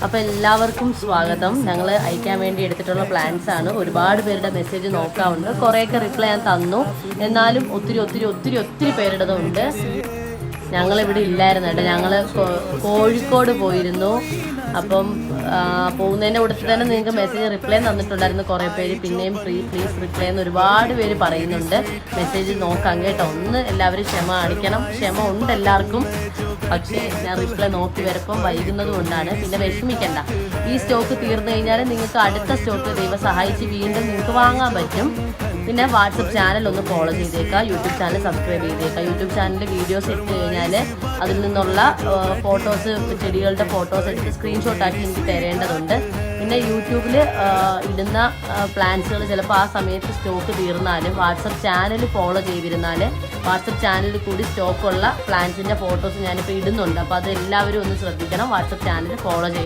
അപ്പോൾ എല്ലാവർക്കും സ്വാഗതം. ഞങ്ങൾ അയക്കാൻ വേണ്ടി എടുത്തിട്ടുള്ള പ്ലാൻസ് ആണ്. ഒരുപാട് പേരുടെ മെസ്സേജ് നോക്കാറുണ്ട്. കുറേയൊക്കെ റിപ്ലൈ ഞാൻ തന്നു, എന്നാലും ഒത്തിരി പേരുടേതുണ്ട്. ഞങ്ങളിവിടെ ഇല്ലായിരുന്നു കേട്ടോ. ഞങ്ങൾ കോഴിക്കോട് പോയിരുന്നു. അപ്പം പോകുന്നതിൻ്റെ കൂട്ടത്തിൽ തന്നെ നിങ്ങൾക്ക് മെസ്സേജ് റിപ്ലൈ തന്നിട്ടുണ്ടായിരുന്നു കുറേ പേര്. പിന്നെയും പ്ലീസ് റിപ്ലൈ എന്ന് ഒരുപാട് പേര് പറയുന്നുണ്ട്. മെസ്സേജ് നോക്കാം കേട്ടോ. ഒന്ന് എല്ലാവരും ക്ഷമ കാണിക്കണം. ക്ഷമ ഉണ്ട് എല്ലാവർക്കും, പക്ഷേ ഞാൻ റിപ്ലൈ നോക്കി വരുമ്പം വൈകുന്നത് കൊണ്ടാണ്. പിന്നെ വിഷമിക്കണ്ട, ഈ സ്റ്റോക്ക് തീർന്നു കഴിഞ്ഞാൽ നിങ്ങൾക്ക് അടുത്ത സ്റ്റോക്ക് ദൈവം സഹായിച്ച് വീണ്ടും നിങ്ങൾക്ക് വാങ്ങാൻ പറ്റും. പിന്നെ വാട്സപ്പ് ചാനൽ ഒന്ന് ഫോളോ ചെയ്തേക്കാം, യൂട്യൂബ് ചാനൽ സബ്സ്ക്രൈബ് ചെയ്തേക്കാം. യൂട്യൂബ് ചാനലിൽ വീഡിയോസ് ഇട്ട് കഴിഞ്ഞാൽ അതിൽ നിന്നുള്ള ഫോട്ടോസ്, ചെടികളുടെ ഫോട്ടോസ് എടുത്ത് സ്ക്രീൻഷോട്ട് ആക്കി എനിക്ക് തരേണ്ടതുണ്ട്. പിന്നെ യൂട്യൂബിൽ ഇടുന്ന പ്ലാൻസുകൾ ചിലപ്പോൾ ആ സമയത്ത് സ്റ്റോക്ക് തീർന്നാലും വാട്സപ്പ് ചാനൽ ഫോളോ ചെയ്തിരുന്നാൽ വാട്സപ്പ് ചാനലിൽ കൂടി സ്റ്റോക്കുള്ള പ്ലാൻസിൻ്റെ ഫോട്ടോസ് ഞാനിപ്പോൾ ഇടുന്നുണ്ട്. അപ്പോൾ അത് എല്ലാവരും ഒന്ന് ശ്രദ്ധിക്കണം. വാട്സപ്പ് ചാനൽ ഫോളോ ചെയ്യണം.